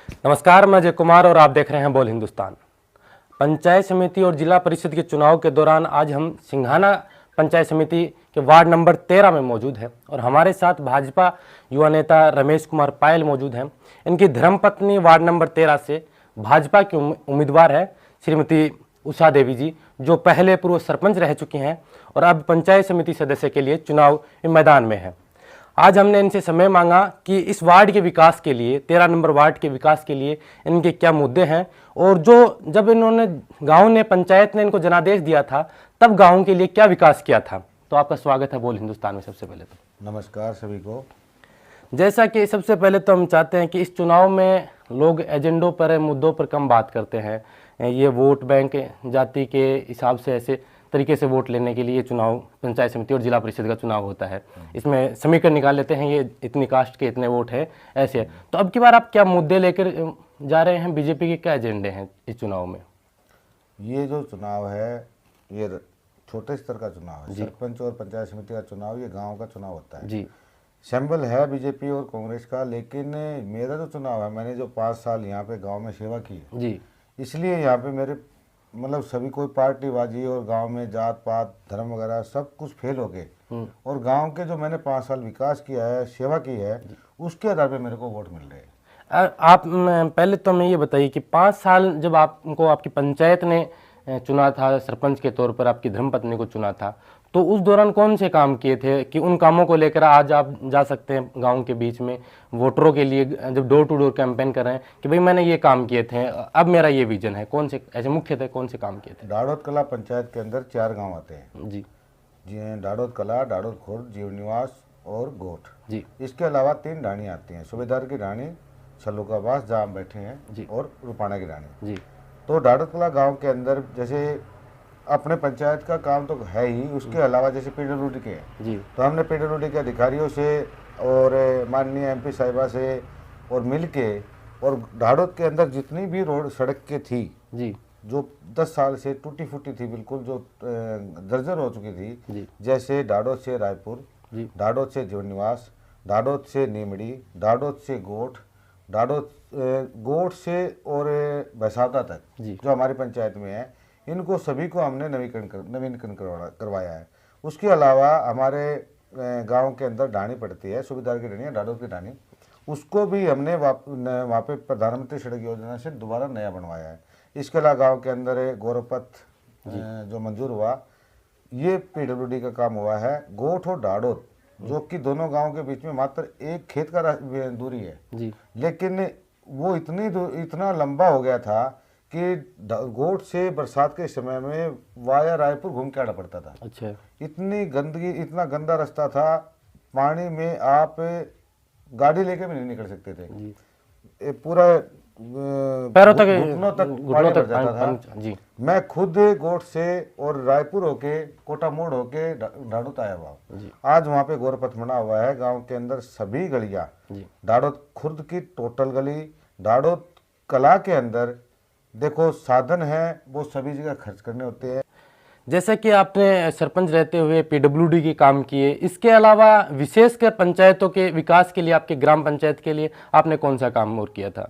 नमस्कार, मैं अजय कुमार और आप देख रहे हैं बोल हिंदुस्तान। पंचायत समिति और जिला परिषद के चुनाव के दौरान आज हम सिंघाना पंचायत समिति के वार्ड नंबर 13 में मौजूद हैं और हमारे साथ भाजपा युवा नेता रमेश कुमार पायल मौजूद हैं। इनकी धर्मपत्नी वार्ड नंबर 13 से भाजपा की उम्मीदवार है श्रीमती उषा देवी जी, जो पहले पूर्व सरपंच रह चुकी हैं और अब पंचायत समिति सदस्य के लिए चुनाव मैदान में है। आज हमने इनसे समय मांगा कि इस वार्ड के विकास के लिए, 13 नंबर वार्ड के विकास के लिए इनके क्या मुद्दे हैं और जब इन्होंने गांव ने, पंचायत ने इनको जनादेश दिया था तब गांव के लिए क्या विकास किया था। तो आपका स्वागत है बोल हिंदुस्तान में। सबसे पहले तो नमस्कार सभी को। जैसा कि सबसे पहले तो हम चाहते हैं कि इस चुनाव में लोग एजेंडों पर, मुद्दों पर कम बात करते हैं। ये वोट बैंक जाति के हिसाब से ऐसे तरीके से वोट लेने के लिए चुनाव, पंचायत समिति और जिला परिषद का चुनाव होता है। इसमें समीकरण निकाल लेते हैं, ये इतनी कास्ट के इतने वोट है, ऐसे है। तो अब की बार आप क्या मुद्दे लेकर जा रहे हैं, बीजेपी के क्या एजेंडे हैं इस चुनाव में? ये जो चुनाव है ये छोटे स्तर का चुनाव है। सरपंच और पंचायत समिति का चुनाव ये गांव का चुनाव होता है जी। सिंबल है बीजेपी और कांग्रेस का, लेकिन मेरा जो चुनाव है, मैंने जो 5 साल यहाँ पे गांव में सेवा की है जी, इसलिए यहाँ पे मेरे मतलब सभी कोई पार्टीबाजी और गांव में जात पात धर्म वगैरह सब कुछ फेल हो गए और गांव के जो मैंने 5 साल विकास किया है, सेवा की है, उसके आधार पे मेरे को वोट मिल रहे हैं। आप पहले तो हमें ये बताइए कि 5 साल जब आपको आपकी पंचायत ने चुना था, सरपंच के तौर पर आपकी धर्मपत्नी को चुना था, तो उस दौरान कौन से काम किए थे कि उन कामों को लेकर आज आप जा सकते हैं गांव के बीच में वोटरों के लिए, जब डोर टू डोर कैंपेन कर रहे हैं कि भाई मैंने ये काम किए थे, अब मेरा ये विजन है। कौन से ऐसे मुख्य थे, कौन से काम किए थे? डाड़ौत कला पंचायत के अंदर 4 गाँव आते हैं जी जी, डाड़ौत कला, डाड़ौत खुर्द, जीव निवास और गोठ जी। इसके अलावा 3 ढाणी आती हैं, सूबेदार की ढाणी, छल्लुकाबास जहाँ हम बैठे हैं जी, और रुपाना की ढाणी जी तो डाड़ौत कला गाँव के अंदर जैसे अपने पंचायत का काम तो है ही, उसके अलावा जैसे पीडब्ल्यूडी के हैं जी। तो हमने पीडब्ल्यूडी के अधिकारियों से और माननीय एमपी साहिबा से और मिल के और डाड़ौत के अंदर जितनी भी रोड सड़क के थी जी जो 10 साल से टूटी फूटी थी, बिल्कुल जो जर्जर हो चुकी थी जी। जैसे डाड़ौत से रायपुर, डाड़ौत से जीवन निवास, डाड़ौत से नीमड़ी, डाड़ौत से गोठ, गोठ से और भैसावदा तक जो हमारी पंचायत में है, इनको सभी को हमने नवीनीकरण करवाया है। उसके अलावा हमारे गांव के अंदर ढाणी पड़ती है, सूबेदार की ढाणी, डाड़ौत की ढाणी, उसको भी हमने वहाँ पे प्रधानमंत्री सड़क योजना से दोबारा नया बनवाया है। इसके अलावा गांव के अंदर गौरवपथ जो मंजूर हुआ, ये पीडब्ल्यूडी का काम हुआ है। गोठ और डाड़ौत जो कि दोनों गांव के बीच में मात्र एक खेत का दूरी है जी। लेकिन वो इतना लंबा हो गया था कि गोठ से बरसात के समय में वाया रायपुर घूम के आना पड़ता था। अच्छा। इतनी गंदगी, इतना गंदा रास्ता था, पानी में आप गाड़ी लेके भी नहीं निकल सकते थे, पूरा पैरों तक, घुटनों तक पानी भर जाता था जी। मैं खुद गोठ से और रायपुर होके, कोटा मोड़ होके डाड़ौत आया हुआ। आज वहाँ पे गौरपथ बना हुआ है। गांव के अंदर सभी गलियां, डाड़ौत खुर्द की टोटल गली, डाड़ौत कला के अंदर देखो साधन है, वो सभी जगह खर्च करने होते हैं। जैसे कि आपने सरपंच रहते हुए पीडब्ल्यूडी के काम किए, इसके अलावा विशेषकर पंचायतों के विकास के लिए, आपके ग्राम पंचायत के लिए आपने कौन सा काम और किया था?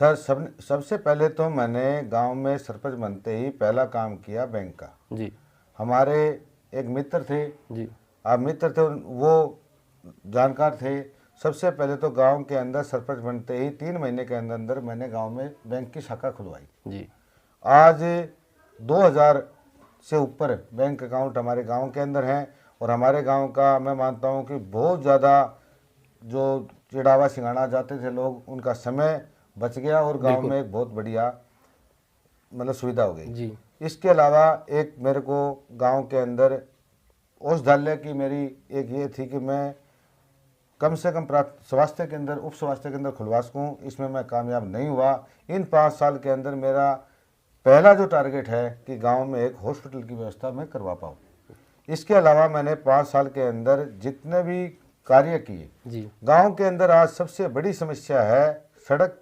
सर सबसे पहले तो मैंने गांव में सरपंच बनते ही पहला काम किया बैंक का जी। हमारे एक मित्र थे जी, आप मित्र थे, वो जानकार थे। सबसे पहले तो गांव के अंदर सरपंच बनते ही 3 महीने के अंदर अंदर मैंने गांव में बैंक की शाखा खुलवाई जी। आज 2000 से ऊपर बैंक अकाउंट हमारे गांव के अंदर हैं और हमारे गांव का मैं मानता हूं कि बहुत ज़्यादा जो चिड़ावा सिंगाना जाते थे लोग, उनका समय बच गया और गांव में एक बहुत बढ़िया मतलब सुविधा हो गई जी। इसके अलावा एक मेरे को गांव के अंदर औषधालय की मेरी एक ये थी कि मैं कम से कम स्वास्थ्य के अंदर, उप स्वास्थ्य के अंदर खुलवा सकूँ, इसमें मैं कामयाब नहीं हुआ। इन 5 साल के अंदर मेरा पहला जो टारगेट है कि गांव में एक हॉस्पिटल की व्यवस्था मैं करवा पाऊँ। इसके अलावा मैंने 5 साल के अंदर जितने भी कार्य किए, गांव के अंदर आज सबसे बड़ी समस्या है सड़क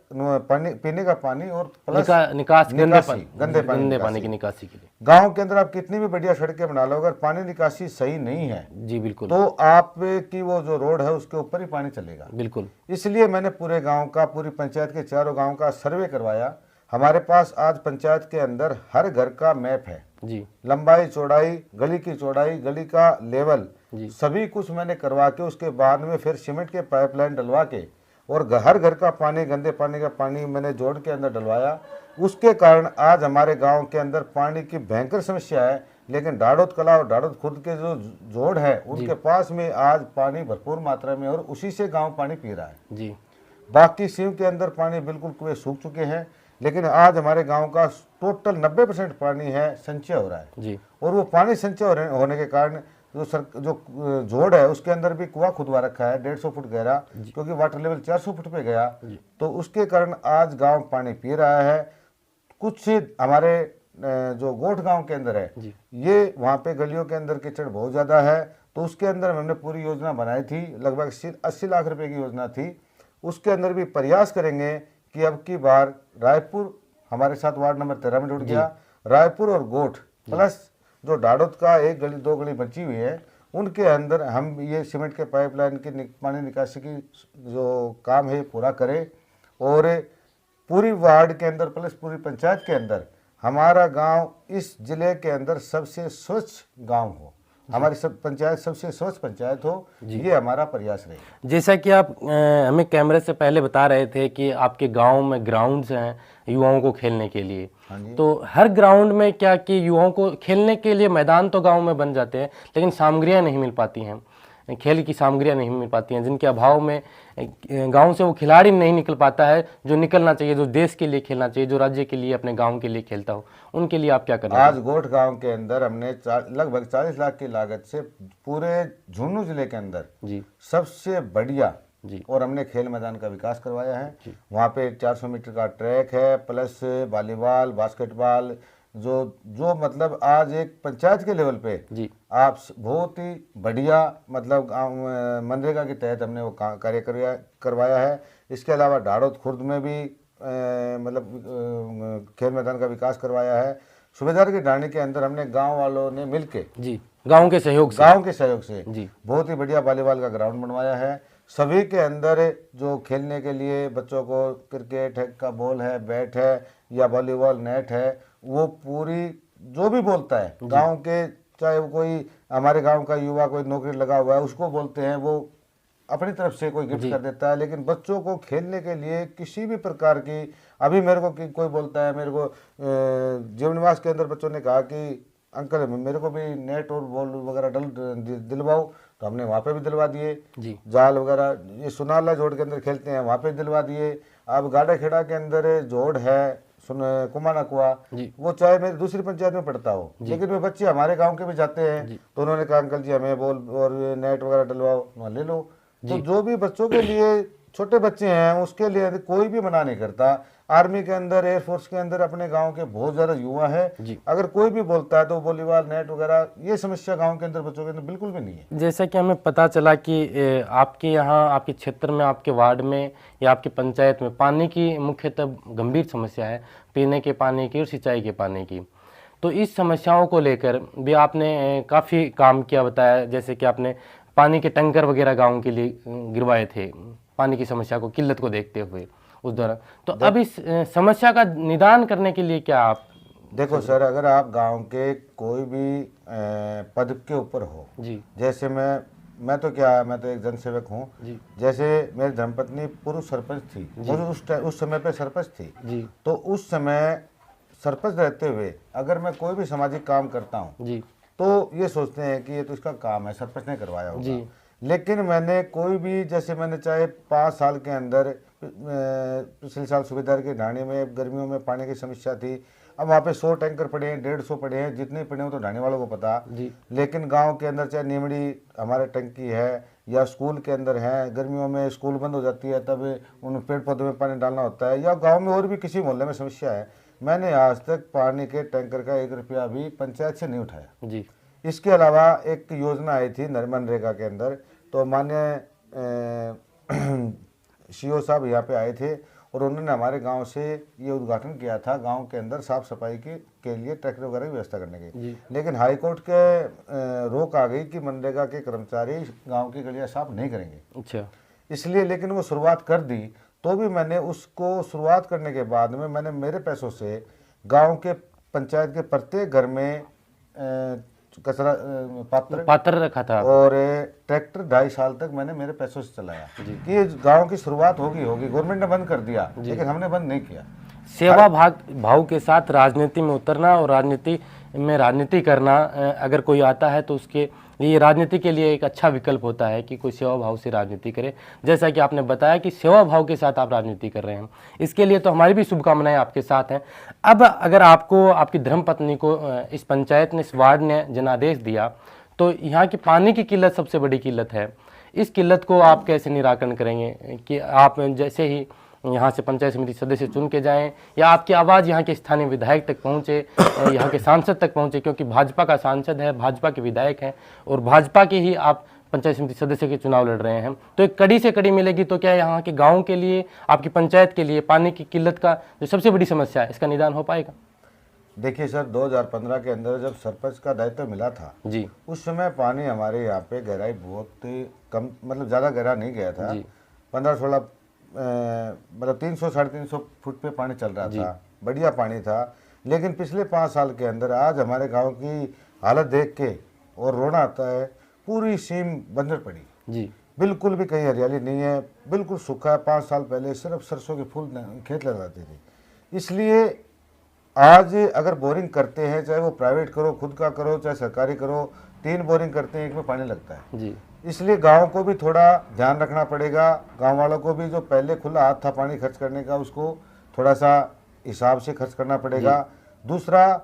पानी, पीने का पानी और प्लस निकास गंदे पानी की निकासी के लिए। गांव के अंदर आप कितनी भी बढ़िया सड़कें बना लो, अगर पानी निकासी सही नहीं है जी बिल्कुल, तो आपकी वो जो रोड है उसके ऊपर ही पानी चलेगा। बिल्कुल। इसलिए मैंने पूरे गांव का, पूरी पंचायत के चारों गांव का सर्वे करवाया। हमारे पास आज पंचायत के अंदर हर घर का मैप है जी, लंबाई चौड़ाई, गली की चौड़ाई, गली का लेवल, सभी कुछ मैंने करवा के उसके बाद में फिर सीमेंट के पाइपलाइन डलवा के और हर घर का पानी, गंदे पानी का पानी मैंने जोड़ के अंदर डलवाया। उसके कारण आज हमारे गांव के अंदर पानी की भयंकर समस्या है, लेकिन डाड़ौत कला और डाड़ौत खुर्द के जो जोड़ है उनके पास में आज पानी भरपूर मात्रा में और उसी से गांव पानी पी रहा है जी। बाकी सीव के अंदर पानी बिल्कुल कुएं सूख चुके हैं, लेकिन आज हमारे गांव का टोटल 90% पानी है संचय हो रहा है जी। और वो पानी संचय होने के कारण जो जोड़ है उसके अंदर भी कुआं खुदवा रखा है 150 फुट गहरा, क्योंकि वाटर लेवल 400 फुट पे गया, तो उसके कारण आज गांव पानी पी रहा है। कुछ हमारे जो गोठ गांव के अंदर है ये वहाँ पे गलियों के अंदर कीचड़ बहुत ज़्यादा है, तो उसके अंदर हमने पूरी योजना बनाई थी, लगभग 80 लाख रुपए की योजना थी। उसके अंदर भी प्रयास करेंगे कि अब की बार रायपुर हमारे साथ वार्ड नंबर 13 में जुड़ गया, रायपुर और गोठ प्लस जो डाड़ौत का एक गली 2 गली बची हुई है उनके अंदर हम ये सीमेंट के पाइपलाइन की पानी निकासी की जो काम है पूरा करें और पूरी वार्ड के अंदर प्लस पूरी पंचायत के अंदर हमारा गांव इस जिले के अंदर सबसे स्वच्छ गांव हो, हमारी सब पंचायत सबसे स्वच्छ पंचायत हो, ये हमारा प्रयास रहेगा। जैसा कि आप हमें कैमरे से पहले बता रहे थे कि आपके गांव में ग्राउंड्स हैं युवाओं को खेलने के लिए, तो हर ग्राउंड में क्या कि युवाओं को खेलने के लिए मैदान तो गांव में बन जाते हैं, लेकिन सामग्रियां नहीं मिल पाती हैं, खेल की सामग्रियां नहीं मिल पाती हैं, जिनके अभाव में गांव से वो खिलाड़ी नहीं निकल पाता है जो निकलना चाहिए, जो देश के लिए खेलना चाहिए, जो राज्य के लिए, अपने गांव के लिए खेलता हो। उनके लिए आप क्या कर रहे हैं? आज गोठ गांव के अंदर हमने लगभग 40 लाख की लागत से पूरे झुंझुनू जिले के अंदर जी सबसे बढ़िया जी और हमने खेल मैदान का विकास करवाया है। वहाँ पे 400 मीटर का ट्रैक है, प्लस वॉलीबॉल, बास्केटबॉल, जो मतलब आज एक पंचायत के लेवल पे जी आप बहुत ही बढ़िया मतलब मनरेगा के तहत हमने वो कार्य करवाया है। इसके अलावा डाड़ौत खुर्द में भी मतलब खेल मैदान का विकास करवाया है। सूबेदार की ढाणी के अंदर हमने गांव वालों ने मिलके जी गांव के सहयोग से जी बहुत ही बढ़िया वॉलीबॉल का ग्राउंड बनवाया है। सभी के अंदर जो खेलने के लिए बच्चों को क्रिकेट है का बॉल है, बैट है या वॉलीबॉल नेट है, वो पूरी जो भी बोलता है गांव के, चाहे वो कोई हमारे गांव का युवा कोई नौकरी लगा हुआ है उसको बोलते हैं, वो अपनी तरफ से कोई गिफ्ट कर देता है, लेकिन बच्चों को खेलने के लिए किसी भी प्रकार की, अभी मेरे को कोई बोलता है, मेरे को जीवन निवास के अंदर बच्चों ने कहा कि अंकल मेरे को भी नेट और बॉल वगैरह दिलवाओ, तो हमने वहाँ पे भी दिलवा दिए। जाल वगैरह ये सुनाला जोड़ के अंदर खेलते हैं, वहाँ पे दिलवा दिए। अब गाड़ा खेड़ा के अंदर जोड़ है कुमाना कुआ, वो चाहे मेरी दूसरी पंचायत में पड़ता हो, लेकिन वे बच्चे हमारे गांव के भी जाते हैं, तो उन्होंने कहा अंकल जी हमें बॉल और नेट वगैरह डलवाओ, वहाँ ले लो। तो जो भी बच्चों के लिए छोटे बच्चे हैं उसके लिए कोई भी मना नहीं करता। आर्मी के अंदर, एयरफोर्स के अंदर अपने गांव के बहुत ज्यादा युवा है, अगर कोई भी बोलता है तो वॉलीबॉल नेट वगैरह ये समस्या गांव के अंदर बच्चों के अंदर बिल्कुल भी नहीं है। जैसा कि हमें पता चला कि आपके यहाँ, आपके क्षेत्र में, आपके वार्ड में या आपकी पंचायत में पानी की मुख्यतः गंभीर समस्या है, पीने के पानी की और सिंचाई के पानी की। तो इस समस्याओं को लेकर भी आपने काफ़ी काम किया बताया, जैसे कि आपने पानी के टैंकर वगैरह गाँव के लिए गिरवाए थे पानी की समस्या को, किल्लत को देखते हुए उस दौरान। तो अब इस समस्या का निदान करने के लिए क्या आप देखो सर, अगर आप गांव के कोई भी पद के ऊपर हो जी, जैसे मैं तो क्या, मैं तो एक जनसेवक हूँ जी, जैसे मेरी धर्मपत्नी पूर्व सरपंच थी, उस समय पे सरपंच थी जी, तो उस समय सरपंच रहते हुए अगर मैं कोई भी सामाजिक काम करता हूँ जी, तो ये सोचते हैं कि ये तो इसका काम है, सरपंच ने करवाया होगा। लेकिन मैंने कोई भी, जैसे मैंने चाहे 5 साल के अंदर, पिछले साल सूबेदार की ढाणी में गर्मियों में पानी की समस्या थी, अब वहाँ पे 100 टैंकर पड़े हैं, 150 पड़े हैं, जितने पड़े हो तो ढाणी वालों को पता जी। लेकिन गांव के अंदर चाहे नीमड़ी हमारे टंकी है या स्कूल के अंदर है, गर्मियों में स्कूल बंद हो जाती है तब उन पेड़ पौधों में पानी डालना होता है, या गाँव में और भी किसी मोहल्ले में समस्या है, मैंने आज तक पानी के टैंकर का 1 रुपया भी पंचायत से नहीं उठाया जी। इसके अलावा एक योजना आई थी मनरेगा के अंदर, तो माननीय सीओ साहब यहाँ पे आए थे, और उन्होंने हमारे गांव से ये उद्घाटन किया था गांव के अंदर साफ सफाई के लिए ट्रैक्टर वगैरह की व्यवस्था करने की। लेकिन हाई कोर्ट के रोक आ गई कि मनरेगा के कर्मचारी गांव की गलियां साफ नहीं करेंगे। अच्छा। इसलिए लेकिन वो शुरुआत कर दी, तो भी मैंने उसको शुरुआत करने के बाद में मैंने मेरे पैसों से गाँव के पंचायत के प्रत्येक घर में कचरा पात्र रखा था और ट्रैक्टर 2.5 साल तक मैंने मेरे पैसों से चलाया कि गांव की शुरुआत होगी। गवर्नमेंट ने बंद कर दिया लेकिन हमने बंद नहीं किया। सेवा भाव के साथ राजनीति में उतरना और राजनीति करना, अगर कोई आता है तो उसके लिए राजनीति के लिए एक अच्छा विकल्प होता है कि कोई सेवा भाव से राजनीति करे। जैसा कि आपने बताया कि सेवा भाव के साथ आप राजनीति कर रहे हैं, इसके लिए तो हमारी भी शुभकामनाएं आपके साथ हैं। अब अगर आपको आपकी धर्मपत्नी को इस पंचायत ने, इस वार्ड ने जनादेश दिया, तो यहाँ की पानी की किल्लत सबसे बड़ी किल्लत है। इस किल्लत को आप कैसे निराकरण करेंगे कि आप जैसे ही यहाँ से पंचायत समिति सदस्य चुन के जाएं, या आपकी आवाज़ यहाँ के स्थानीय विधायक तक पहुँचे, यहाँ के सांसद तक पहुँचे, क्योंकि भाजपा का सांसद है, भाजपा के विधायक हैं और भाजपा के ही आप पंचायत समिति सदस्य के चुनाव लड़ रहे हैं, तो एक कड़ी से कड़ी मिलेगी। तो क्या यहाँ के गाँव के लिए, आपकी पंचायत के लिए पानी की किल्लत का जो सबसे बड़ी समस्या है, इसका निदान हो पाएगा? देखिए सर, 2015 के अंदर जब सरपंच का दायित्व मिला था जी, उस समय पानी हमारे यहाँ पे गहराई बहुत कम, मतलब ज़्यादा गहरा नहीं गया था। 15-16 मतलब 300-350 फुट पे पानी चल रहा था, बढ़िया पानी था। लेकिन पिछले 5 साल के अंदर आज हमारे गांव की हालत देख के और रोना आता है। पूरी सीम बंजर पड़ी जी, बिल्कुल भी कहीं हरियाली नहीं है, बिल्कुल सूखा है। 5 साल पहले सिर्फ सरसों के फूल खेत लगाते थे। इसलिए आज अगर बोरिंग करते हैं, चाहे वो प्राइवेट करो, खुद का करो, चाहे सरकारी करो, 3 बोरिंग करते हैं, एक में पानी लगता है जी। इसलिए गांव को भी थोड़ा ध्यान रखना पड़ेगा। गांव वालों को भी जो पहले खुला हाथ था पानी खर्च करने का, उसको थोड़ा सा हिसाब से खर्च करना पड़ेगा। दूसरा,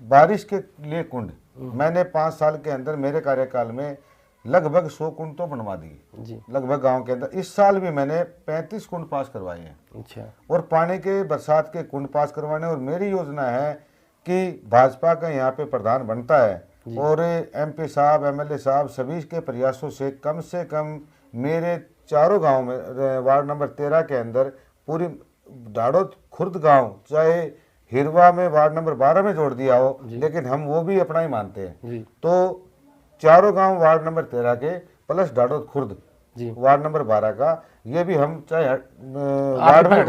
बारिश के लिए कुंड मैंने 5 साल के अंदर मेरे कार्यकाल में लगभग 100 कुंड तो बनवा दिए लगभग गांव के अंदर। इस साल भी मैंने 35 कुंड पास करवाए हैं। अच्छा। और पानी के बरसात के कुंड पास करवाने, और मेरी योजना है कि भाजपा का यहाँ पे प्रधान बनता है और MP साहब, MLA साहब सभी के प्रयासों से कम मेरे चारों गांव में, वार्ड नंबर 13 के अंदर पूरी डाड़ोद खुर्द गांव, चाहे हिरवा में वार्ड नंबर 12 में जोड़ दिया हो, लेकिन हम वो भी अपना ही मानते हैं। तो चारों गांव वार्ड नंबर 13 के प्लस डाड़ोद खुर्द वार्ड नंबर 12 का, ये भी हम चाहे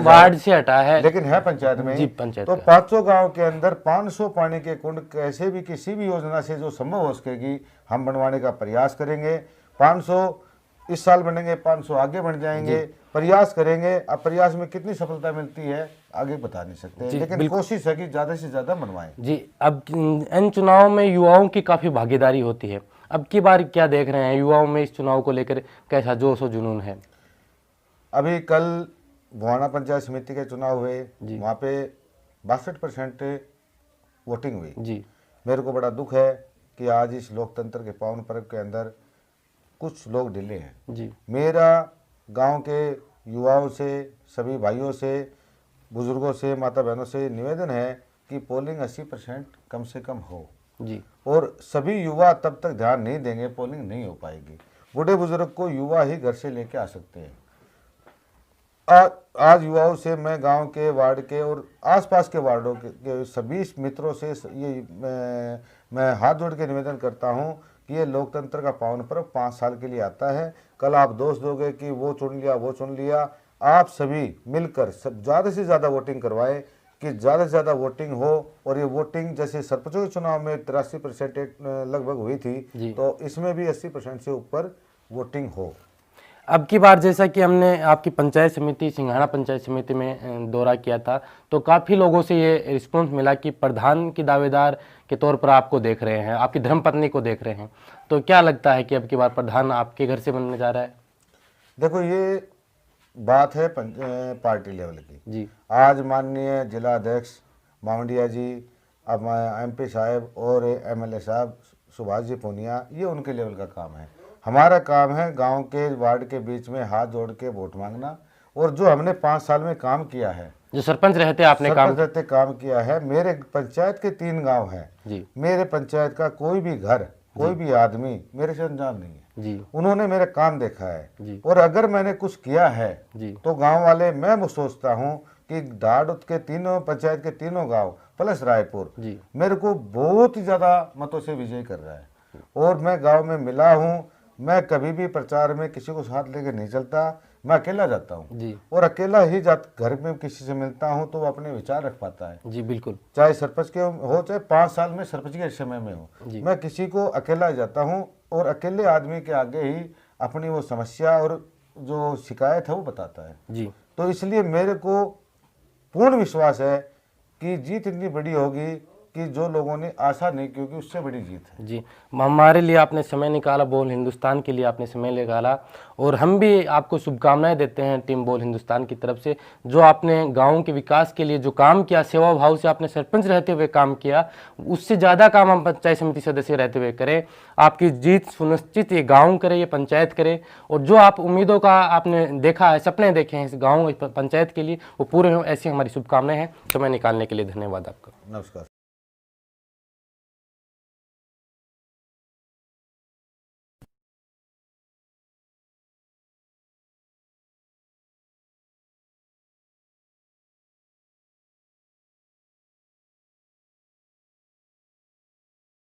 वार्ड से हटा है लेकिन है पंचायत में जी, पंचायत। तो 500 गांव के अंदर 500 पानी के कुंड कैसे भी किसी भी योजना से जो संभव हो सकेगी हम बनवाने का प्रयास करेंगे। 500 इस साल बनेंगे, 500 आगे बन जाएंगे, प्रयास करेंगे। अब प्रयास में कितनी सफलता मिलती है आगे बता नहीं सकते, लेकिन कोशिश है कि ज्यादा से ज्यादा बनवाएं जी। अब इन चुनाव में युवाओं की काफी भागीदारी होती है, अब की बार क्या देख रहे हैं युवाओं में इस चुनाव को लेकर कैसा जोश और जुनून है? अभी कल भुआना पंचायत समिति के चुनाव हुए, वहाँ पे 62% वोटिंग हुई जी। मेरे को बड़ा दुख है कि आज इस लोकतंत्र के पावन पर्व के अंदर कुछ लोग ढीले हैं जी। मेरा गांव के युवाओं से, सभी भाइयों से, बुजुर्गों से, माता बहनों से निवेदन है कि पोलिंग 80% कम से कम हो जी। और सभी युवा तब तक ध्यान नहीं देंगे, पोलिंग नहीं हो पाएगी। बूढ़े बुजुर्ग को युवा ही घर से लेके आ सकते हैं। आज युवाओं से मैं गांव के, वार्ड के और आसपास के वार्डों के सभी मित्रों से ये मैं हाथ जोड़ के निवेदन करता हूं कि ये लोकतंत्र का पावन पर्व 5 साल के लिए आता है। कल आप दोष दोगे कि वो चुन लिया, वो चुन लिया। आप सभी मिलकर ज़्यादा से ज़्यादा वोटिंग करवाएं कि ज़्यादा से ज़्यादा वोटिंग हो। और ये वोटिंग जैसे सरपंचों के चुनाव में 83% लगभग हुई थी, तो इसमें भी 80% से ऊपर वोटिंग हो। अब की बार जैसा कि हमने आपकी पंचायत समिति, सिंघाना पंचायत समिति में दौरा किया था, तो काफ़ी लोगों से ये रिस्पॉन्स मिला कि प्रधान की दावेदार के तौर पर आपको देख रहे हैं, आपकी धर्मपत्नी को देख रहे हैं। तो क्या लगता है कि अब की बार प्रधान आपके घर से बनने जा रहा है? देखो, ये बात है पार्टी लेवल की जी। आज माननीय जिला अध्यक्ष मावंडिया जी, अब MP साहब और MLA साहब सुभाष जी पूनिया, ये उनके लेवल का काम है। हमारा काम है गांव के, वार्ड के बीच में हाथ जोड़ के वोट मांगना। और जो हमने 5 साल में काम किया है, जो सरपंच रहते आपने काम किया है। मेरे पंचायत के 3 गांव हैं जी। मेरे पंचायत का कोई भी घर, कोई भी आदमी मेरे से अनजान नहीं है जी, उन्होंने मेरे काम देखा है जी, और अगर मैंने कुछ किया है जी, तो गांव वाले, मैं वो सोचता हूँ कि धाड़ के तीनों पंचायत के तीनों गांव प्लस रायपुर जी, मेरे को बहुत ही ज़्यादा मतों से विजय कर रहा है। और मैं गांव में मिला हूँ, मैं कभी भी प्रचार में किसी को साथ लेकर नहीं चलता, मैं अकेला जाता हूँ जी, और अकेला ही घर में किसी से मिलता हूँ तो वो अपने विचार रख पाता है, जी, बिल्कुल, चाहे सरपंच के हो चाहे 5 साल में सरपंच के समय में जी। हो। मैं किसी को अकेला जाता हूँ और अकेले आदमी के आगे ही अपनी वो समस्या और जो शिकायत है वो बताता है। जी, तो इसलिए मेरे को पूर्ण विश्वास है कि जीत इतनी बड़ी होगी कि जो लोगों ने आशा नहीं की होगी उससे बड़ी जीत है। जी, हमारे लिए आपने समय निकाला, बोल हिंदुस्तान के लिए आपने समय निकाला और हम भी आपको शुभकामनाएं देते हैं टीम बोल हिंदुस्तान की तरफ से। जो आपने गाँव के विकास के लिए जो काम किया, सेवा भाव से आपने सरपंच रहते हुए काम किया, उससे ज़्यादा काम हम पंचायत समिति सदस्य रहते हुए करें। आपकी जीत सुनिश्चित ये गाँव करे, ये पंचायत करे और जो आप उम्मीदों का आपने देखा है, सपने देखे हैं इस गाँव पंचायत के लिए, वो पूरे हों, ऐसी हमारी शुभकामनाएं हैं। समय निकालने के लिए धन्यवाद आपका। नमस्कार।